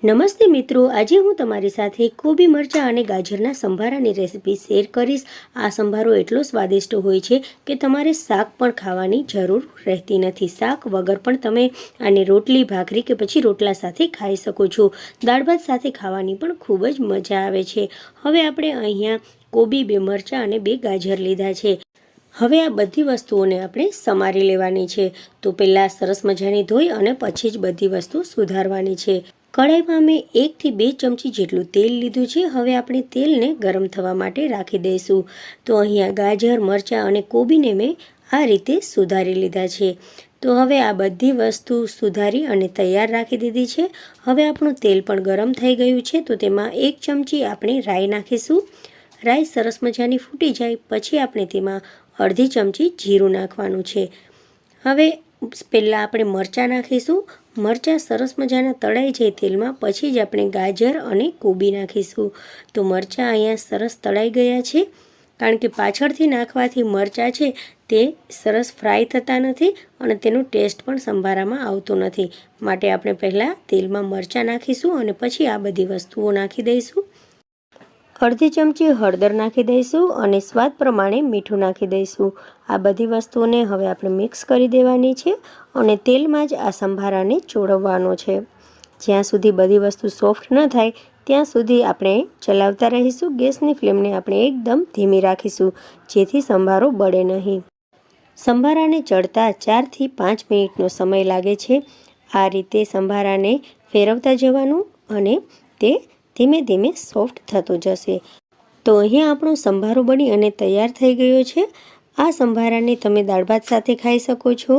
નમસ્તે મિત્રો, આજે હું તમારી સાથે કોબી મરચાં અને ગાજરના સંભારાની રેસીપી શેર કરીશ। આ સંભારો એટલો સ્વાદિષ્ટ હોય છે કે તમારે શાક પણ ખાવાની જરૂર રહેતી નથી। શાક વગર પણ તમે આને રોટલી, ભાખરી કે પછી રોટલા સાથે ખાઈ શકો છો। દાળ ભાત સાથે ખાવાની પણ ખૂબ જ મજા આવે છે। હવે આપણે અહીંયા કોબી, 2 મરચાં અને 2 ગાજર લીધા છે। હવે આ બધી વસ્તુઓને આપણે સમારી લેવાની છે। તો પહેલાં સરસ મજાની ધોઈ અને પછી જ બધી વસ્તુ સુધારવાની છે। કઢાઈમાં મેં 1 થી 2 ચમચી જેટલું તેલ લીધું છે। હવે આપણે તેલને ગરમ થવા માટે રાખી દઈશું। તો અહીંયા ગાજર, મરચાં અને કોબીને મેં આ રીતે સુધારી લીધા છે। તો હવે આ બધી વસ્તુ સુધારી અને તૈયાર રાખી દીધી છે। હવે આપણું તેલ પણ ગરમ થઈ ગયું છે। તો તેમાં 1 ચમચી આપણે રાઈ નાખીશું। રાઈ સરસ મજાની ફૂટી જાય પછી આપણે તેમાં અડધી ચમચી જીરું નાખવાનું છે। હવે પહેલાં આપણે મરચાં નાખીશું। મરચાં સરસ મજાના તળાઈ જાય તેલમાં પછી જ આપણે ગાજર અને કોબી નાખીશું। તો મરચાં અહીંયા સરસ તળાઈ ગયા છે, કારણ કે પાછળથી નાખવાથી મરચાં છે તે સરસ ફ્રાય થતા નથી અને તેનો ટેસ્ટ પણ સંભારામાં આવતો નથી। માટે આપણે પહેલાં તેલમાં મરચાં નાખીશું અને પછી આ બધી વસ્તુઓ નાખી દઈશું। અડધી ચમચી હળદર નાખી દઈશું અને સ્વાદ પ્રમાણે મીઠું નાખી દઈશું। આ બધી વસ્તુઓને હવે આપણે મિક્સ કરી દેવાની છે અને તેલમાં જ આ સંભારાને ચોળવવાનો છે। જ્યાં સુધી બધી વસ્તુ સોફ્ટ ન થાય ત્યાં સુધી આપણે ચલાવતા રહીશું। ગેસની ફ્લેમને આપણે એકદમ ધીમી રાખીશું જેથી સંભારો બળે નહીં। સંભારાને ચડતા 4 થી 5 મિનિટનો સમય લાગે છે। આ રીતે સંભારાને ફેરવતા જવાનું અને તે ધીમે ધીમે સોફ્ટ થતો જશે। તો અહીંયા આપણો સંભારો બની અને તૈયાર થઈ ગયો છે। આ સંભારાને તમે દાળ ભાત સાથે ખાઈ શકો છો,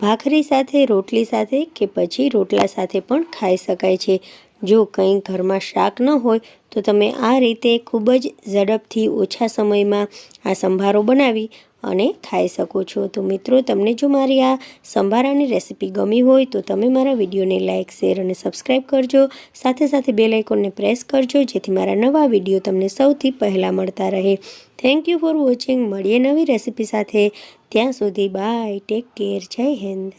ભાખરી સાથે, રોટલી સાથે કે પછી રોટલા સાથે પણ ખાઈ શકાય છે। જો કંઈ ઘરમાં શાક ન હોય તો તમે આ રીતે ખૂબ જ ઝડપથી ઓછા સમયમાં આ સંભારો બનાવી અને ખાઈ શકો છો। તો મિત્રો, તમને જો મારી આ સંભારાની રેસીપી ગમી હોય તો તમે મારા વિડીયોને લાઇક, શેર અને સબસ્ક્રાઈબ કરજો। સાથે સાથે બેલ આઇકોનને પ્રેસ કરજો જેથી મારા નવા વિડીયો તમને સૌથી પહેલાં મળતા રહે। Thank you for watching. મળીએ નવી રેસીપી સાથે। ત્યાં સુધી બાય, ટેક કેર, જય હિન્દ।